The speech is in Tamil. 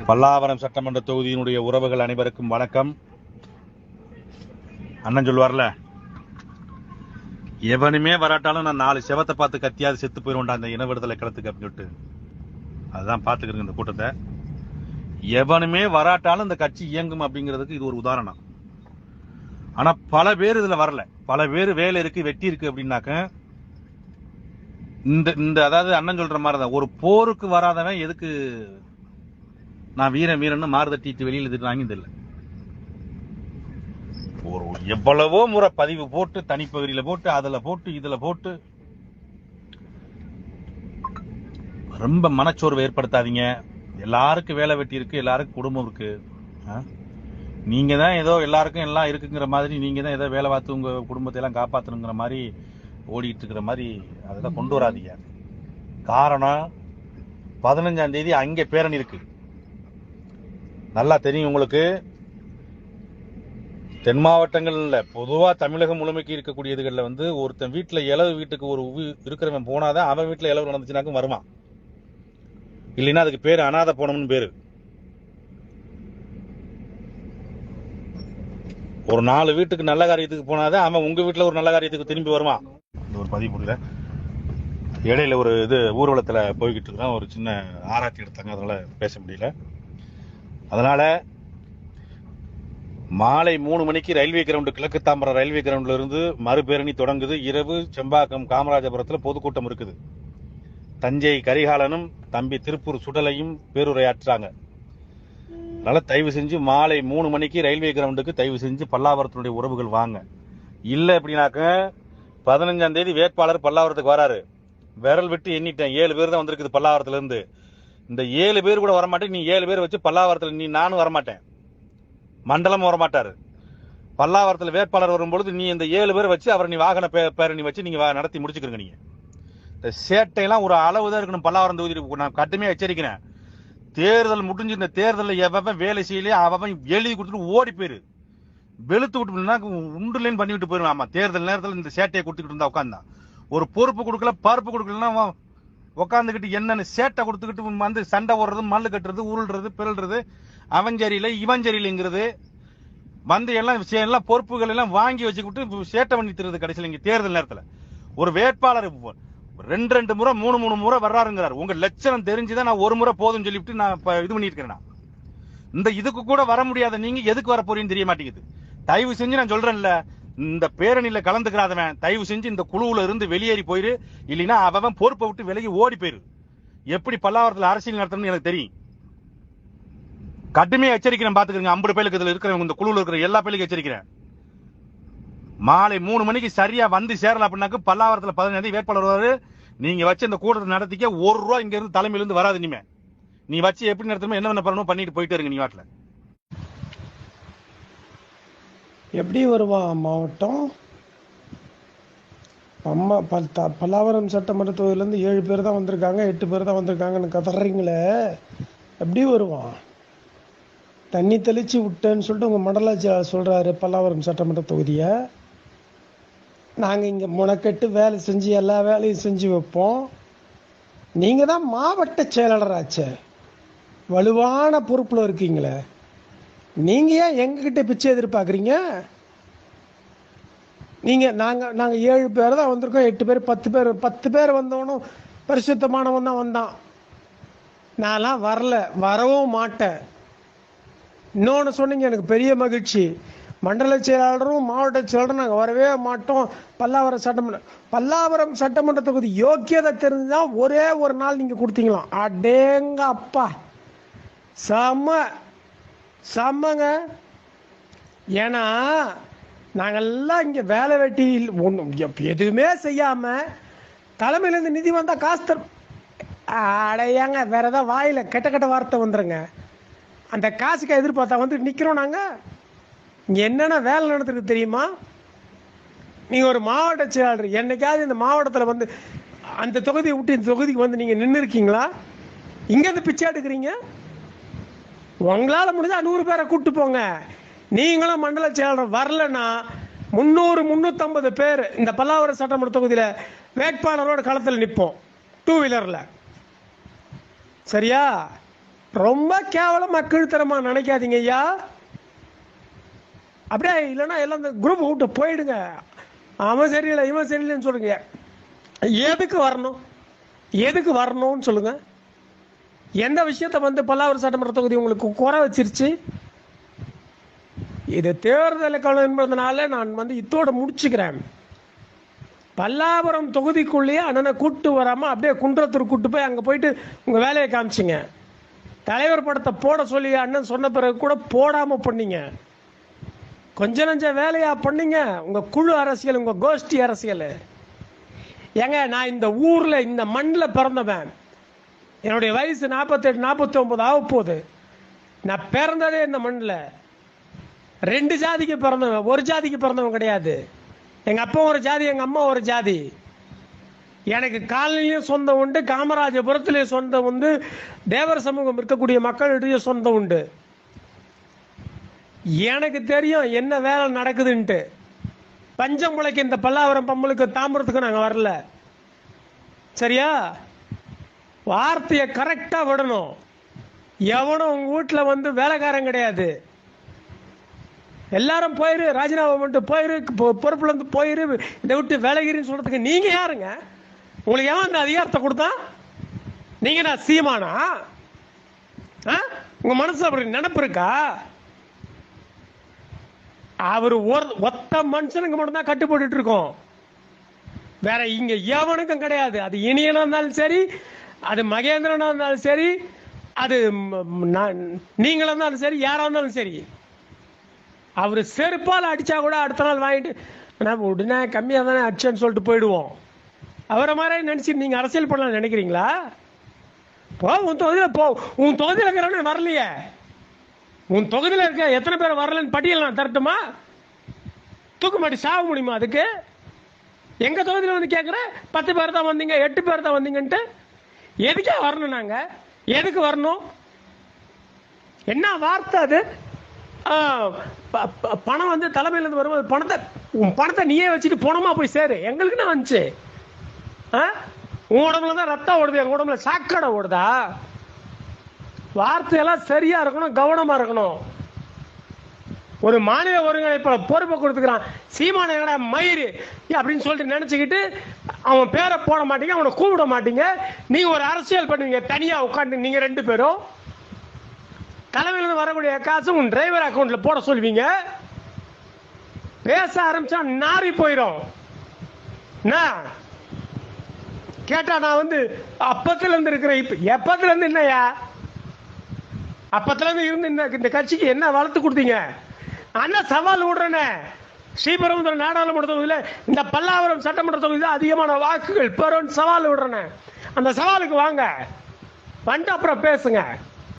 பல்லாவரம் சட்டமன்ற தொகுதியினுடைய உறவுகள் அனைவருக்கும் வணக்கம். அண்ணன் சொல்லுவார்ல, எவனுமே வராட்டாலும் நான் 4 செவத்தை பார்த்து கத்தியாவது செத்து போயிடும்டா அந்த இன விடுதலை களத்துக்கு அப்படின்னு சொல்லிட்டு அதுதான் பார்த்துக்கிறேங்க இந்த கூட்டத்தை. எவனுமே வராட்டாலும் இந்த கட்சி இயங்கும் அப்படிங்கிறதுக்கு இது ஒரு உதாரணம். ஆனா பல பேர் இதுல வரல, பல பேர் வேலை இருக்கு வெட்டி இருக்கு அப்படின்னாக்க இந்த அதாவது அண்ணன் சொல்ற மாதிரி தான், ஒரு போருக்கு வராதவன் எதுக்கு நான் வீரன்னு மாறு தட்டிட்டு வெளியில் திட்டுறாங்க தெரியல. ஒரு எவ்வளவோ முறை பதிவு போட்டு தனிப்பகுதியில போட்டு அதுல போட்டு இதுல போட்டு ரொம்ப மனச்சோர்வை ஏற்படுத்தாதீங்க. எல்லாருக்கும் வேலை வெட்டி இருக்கு, எல்லாருக்கும் குடும்பம் இருக்கு. நீங்க தான் ஏதோ எல்லாருக்கும் எல்லாம் இருக்குங்கிற மாதிரி, நீங்க தான் ஏதோ வேலை பார்த்து உங்க குடும்பத்தை எல்லாம் காப்பாற்றணுங்கிற மாதிரி ஓடிட்டு இருக்கிற மாதிரி அதெல்லாம் கொண்டு வராதீங்க. காரணம் 15ஆம் தேதி அங்கே பேரணி இருக்கு, நல்லா தெரியும் உங்களுக்கு. தென் மாவட்டங்கள்ல பொதுவா தமிழகம் முழுமைக்கு இருக்கக்கூடிய இதுகள்ல ஒருத்தன் வீட்டுல இளவு வீட்டுக்கு ஒரு இருக்கிறவன் போனாதான் அவன் வீட்டுல இளவு நடந்துச்சுனாக்கும் வருவான். இல்லைன்னா அதுக்கு பேரு அநாத போனம்னு பேரு. ஒரு 4 வீட்டுக்கு நல்ல காரியத்துக்கு போனாதான் அவன் உங்க வீட்டுல ஒரு நல்ல காரியத்துக்கு திரும்பி வருவான். இந்த ஒரு பதிவு புரியல. இடையில ஒரு இது ஊர்வலத்துல போய்கிட்டு இருக்கான், ஒரு சின்ன ஆராய்ச்சி எடுத்தாங்க, அதனால பேச முடியல. அதனால மாலை 3 மணிக்கு ரயில்வே கிரவுண்டு, கிழக்கு தாம்பரம் ரயில்வே கிரவுண்ட்ல இருந்து மறுபேரணி தொடங்குது. இரவு செம்பாக்கம் காமராஜபுரத்தில் பொதுக்கூட்டம் இருக்குது. தஞ்சை கரிகாலனும் தம்பி திருப்பூர் சுடலையும் பேருரையாற்றுறாங்க. அதனால தயவு செஞ்சு மாலை 3 மணிக்கு ரயில்வே கிரவுண்டுக்கு தயவு செஞ்சு பல்லாவரத்தினுடைய உறவுகள் வாங்க. இல்லை அப்படின்னாக்க 15ஆம் தேதி வேட்பாளர் பல்லாவரத்துக்கு வராரு. விரல் விட்டு எண்ணிட்டேன், 7 பேர் தான் வந்திருக்குது பல்லாவரத்துல இருந்து. இந்த 7 பேர் கூட வரமாட்டேன். நீ 7 பேர் வச்சு பல்லாவரத்தில் நானும் வரமாட்டேன், மண்டலமும் வரமாட்டாரு. பல்லாவரத்தில் வேட்பாளர் வரும்பொழுது நீ இந்த 7 பேர் வச்சு அவரை நீ வாகன பேரணி வச்சு நீங்க நடத்தி முடிச்சுக்கிறீங்க. நீங்க இந்த சேட்டையெல்லாம் ஒரு அளவு தான் இருக்கணும். பல்லாவரம் தொகுதி நான் கட்டுமையா எச்சரிக்கிறேன். தேர்தல் முடிஞ்சு இந்த தேர்தலில் எவன் வேலை செய்யலையே அவன் எழுதி கொடுத்துட்டு ஓடி போயிரு, வெளுத்து விட்டு உண்டுலேன்னு பண்ணிவிட்டு போயிருவான். ஆமா, தேர்தல் நேரத்தில் இந்த சேட்டையை கொடுத்துக்கிட்டு இருந்தா உட்காந்தான். ஒரு பொறுப்பு கொடுக்கல, பருப்பு கொடுக்கலன்னா உட்காந்துக்கிட்டு என்னன்னு சேட்டை கொடுத்துக்கிட்டு சண்டை ஓடுறது, மல்லு கட்டுறது, உருள்றது, பிறல்றது, அவன் சரியில்லை இவன் சரியில்லைங்கிறது எல்லாம் பொறுப்புகள் எல்லாம் வாங்கி வச்சுக்கிட்டு சேட்டை பண்ணி தருது. கடைசியில் இங்க தேர்தல் நேரத்தில் ஒரு வேட்பாளர் 2 முறை 3 முறை வர்றாருங்கிறார். உங்க லட்சணம் தெரிஞ்சுதான் நான் 1 முறை போதும் சொல்லிவிட்டு நான் இது பண்ணிட்டு இருக்கேன். இந்த இதுக்கு கூட வர முடியாத நீங்க எதுக்கு வர போறீங்கன்னு தெரிய மாட்டேங்குது. தயவு செஞ்சு நான் சொல்றேன்ல, இந்த பேரணியில கலந்துக்கிறாதவன் தயவு செஞ்சு இந்த குழுவுல இருந்து வெளியேறி போயிரு. இல்லைன்னா அவன் பொறுப்பை விட்டு விலகி ஓடி போயிரு. எப்படி பல்லாவரத்தில் அரசியல் நடத்தணும்னு எனக்கு தெரியும். கடுமையா எச்சரிக்கிறேன், பாத்துக்கிறேன். 50 பேருக்கு இதுல இருக்கிறவங்க, இந்த குழுவில் இருக்கிற எல்லா பேருக்கும் எச்சரிக்கிறேன். மாலை 3 மணிக்கு சரியா வந்து சேரல அப்படின்னாக்க பல்லாவரத்தில் 15ஆம் தேதி வேட்பாளர் வருவாரு. நீங்க வச்சு இந்த கூட்டத்தை நடத்திக்க 1 ரூபா இங்க இருந்து தலைமையில இருந்து வராது. இனிமே நீ வச்சு எப்படி நடத்தணும், என்ன பண்ணணும் பண்ணிட்டு போயிட்டு இருங்க. நீ வாட்டில எப்படி வருவான் மாவட்டம்? அம்மா பல்லாவரம் சட்டமன்ற தொகுதியிலேருந்து 7 பேர் தான் வந்திருக்காங்க, 8 பேர் தான் வந்திருக்காங்கன்னு கதறீங்களே, எப்படி வருவான்? தண்ணி தெளிச்சு விட்டேன்னு சொல்லிட்டு உங்கள் மண்டலாச்சார் சொல்கிறாரு பல்லாவரம் சட்டமன்ற தொகுதியை. நாங்கள் இங்கே முனக்கெட்டு வேலை செஞ்சு எல்லா வேலையும் செஞ்சு வைப்போம். நீங்கள் தான் மாவட்ட செயலாளராச்சே, வலுவான பொறுப்பில் இருக்கீங்களே, நீங்கள் ஏன் எங்ககிட்ட பிச்சை எதிர்பார்க்குறீங்க? நாங்கள் 7 பேர் தான் வந்திருக்கோம், 8 பேர் 10 பேர் வந்தவனும் பரிசுத்தமானவன் தான் வந்தான். நான்லாம் வரல, வரவும் மாட்டேன். இன்னொன்று சொன்னீங்க, எனக்கு பெரிய மகிழ்ச்சி. மண்டல செயலாளரும் மாவட்ட செயலாளரும் நாங்கள் வரவே மாட்டோம். பல்லாவரம் சட்டமன்ற தொகுதி யோக்கியதை தெரிஞ்சுதான் ஒரே ஒரு நாள் நீங்கள் கொடுத்தீங்களாம். அடேங்க அப்பா, செம்மங்க. ஏன்னா நாங்கள்லாம் இங்கே வேலை வெட்டி ஒன்றும் எதுவுமே செய்யாமல் தலைமையிலேருந்து நிதி வந்தால் காசு அடையாங்க, வேற ஏதாவது வாயில் கெட்ட வார்த்தை வந்துடுங்க. அந்த காசுக்கு எதிர்பார்த்தா நிற்கிறோம். நாங்கள் இங்கே என்னென்ன வேலை நடத்துறது தெரியுமா? நீங்கள் ஒரு மாவட்ட செயலாளர், என்னைக்காவது இந்த மாவட்டத்தில் அந்த தொகுதியை விட்டு இந்த தொகுதிக்கு நீங்கள் நின்று இருக்கீங்களா? இங்கேருந்து பிச்சை எடுக்கிறீங்க. உங்களால் முடிஞ்சா 100 பேரை கூப்பிட்டு போங்க. நீங்களும் மண்டல செயலாளர் வரலன்னா 300-350 பேர் இந்த பல்லாவரம் சட்டமன்ற தொகுதியில் வேட்பாளரோட களத்தில் நிற்போம், 2 வீலரில். சரியா? ரொம்ப கேவலமா கீழ்த்தரமா நினைக்காதீங்க ஐயா. அப்படியே இல்லைன்னா எல்லாம் இந்த குரூப் விட்டு போயிடுங்க. அவன் சரியில்லை இவன் சரியில்லைன்னு சொல்லுங்க. எதுக்கு வரணும், எதுக்கு வரணும்னு சொல்லுங்க. எந்த விஷயத்த வந்து பல்லாவரம் சட்டமன்ற தொகுதி உங்களுக்கு குறை வச்சிருச்சு? இது தேர்தல் காலம் என்பதனால நான் வந்து இத்தோட முடிச்சுக்கிறேன். பல்லாவரம் தொகுதிக்குள்ளேயே அண்ணனை கூட்டு வராமல் அப்படியே குன்றத்தூர் கூட்டு போய் அங்கே போயிட்டு உங்கள் வேலையை காமிச்சிங்க. தலைவர் படத்தை போட சொல்லி அண்ணன் சொன்ன பிறகு கூட போடாமல் பண்ணீங்க. கொஞ்ச நஞ்ச வேலையா பண்ணீங்க. உங்கள் குழு அரசியல், உங்கள் கோஷ்டி அரசியல். ஏங்க, நான் இந்த ஊரில் இந்த மண்ணில் பிறந்தவன். என்னுடைய வயசு 48 49 ஆக போகுது. நான் பிறந்ததே இந்த மண்ணில். 2 ஜாதிக்கு பிறந்தவன், ஒரு ஜாதிக்கு பிறந்தவன் கிடையாது. எங்கள் அப்பா ஒரு ஜாதி, எங்கள் அம்மா ஒரு ஜாதி. எனக்கு காலனிலையும் சொந்தம் உண்டு, காமராஜபுரத்திலேயும் சொந்தம் உண்டு, தேவர் சமூகம் இருக்கக்கூடிய மக்களிடையே சொந்தம் உண்டு. எனக்கு தெரியும் என்ன வேலை நடக்குதுன்ட்டு. பஞ்சம் முளைக்கு இந்த பல்லாவரம் பம்பளுக்கு தாம்பரத்துக்கு நாங்கள் வரல. சரியா? வார்த்தையை கரெக்டாக விடணும். எவனும் உங்கள் வீட்டில் வந்து வேலைக்காரன் கிடையாது. எல்லாரும் போயிரு, ராஜினாமா பண்ணிட்டு போயிரு, பொறுப்புல இருந்து போயிரு, இதை விட்டு வேலைகிறீன்னு சொல்றதுக்கு நீங்க யாருங்க? உங்களுக்கு எவன் அந்த அதிகாரத்தை கொடுத்தா? நீங்க நான் சீமானா? உங்க மனசுல அப்படி நினைப்பு இருக்கா? அவர் ஒத்த மனுஷனுக்கு மட்டும்தான் கட்டுப்பட்டு இருக்கோம். வேற இங்க எவனுக்கும் கிடையாது. அது இனியனா இருந்தாலும் சரி, அது மகேந்திரனா இருந்தாலும் சரி, அது நீங்களா இருந்தாலும் சரி, யாரா இருந்தாலும் சரி. அவர் செருப்பால் அடிச்சா கூட அடுத்த நாள் வாங்கிட்டு நான் உடனே கம்மியாக தானே அடிச்சேன்னு சொல்லிட்டு போயிடுவோம். அவரை மாதிரி நினைச்சிட்டு நீங்க அரசியல் பண்ணலாம் நினைக்கிறீங்களா? போ, உன் தொகுதியில் போ. உன் தொகுதியில் இருக்கிறவனே வரலையே. உன் தொகுதியில் இருக்க எத்தனை பேர் வரலன்னு பட்டியல் நான் தரட்டுமா? தூக்க மாட்டி சாக முடியுமா அதுக்கு? எங்க தொகுதியில் வந்து கேட்குறேன், 10 பேர் தான் வந்தீங்க, 8 பேர் தான் வந்தீங்கன்ட்டு. எதுக்கே வரணும்? நாங்க எதுக்கு வரணும்? என்ன வார்த்தை அது? பணம் வந்து தலைமையிலேருந்து வரும்போது பணத்தை நீயே வச்சுட்டு போனமா போய் சேரு. எங்களுக்கு என்ன வந்துச்சு? உன் உடம்புல தான் ரத்தம் ஓடுது, எங்க உடம்புல சாக்கடை ஓடுதா? வார்த்தையெல்லாம் சரியா இருக்கணும், கவனமா இருக்கணும். ஒரு மாநில ஒருங்கிணைப்பாளர் பொறுப்பை கொடுத்துக்கிறான். சீமான எங்கடா மயிறு அப்படின்னு சொல்லிட்டு நினைச்சுக்கிட்டு அவன் பேரை போட மாட்டீங்க, அவனை கூப்பிட மாட்டீங்க. நீங்க ஒரு அரசியல் பண்ணுவீங்க தனியா உட்காந்து. நீங்க 2 பேரும் தலைமையிலிருந்து வரக்கூடிய காசு உன் டிரைவர் அக்கௌண்ட்ல போட சொல்வீங்க. பேச ஆரம்பிச்சா நாரி போயிடும். கேட்டா நான் வந்து அப்பத்துல இருந்து இருக்கிறேன். இப்ப எப்பத்துல இருந்து என்னையா? அப்பத்துல இருந்து இந்த கட்சிக்கு என்ன வளர்த்து கொடுத்தீங்க? அண்ணன் சவால் விடுறேனே, ஸ்ரீபெரும்புதூர் நாடாளுமன்ற தொகுதியில் இந்த பல்லாவரம் சட்டமன்ற தொகுதியில் அதிகமான வாக்குகள் பெறும் சவால் விடுறேனே. அந்த சவாலுக்கு வாங்க, வந்துட்டு அப்புறம் பேசுங்க.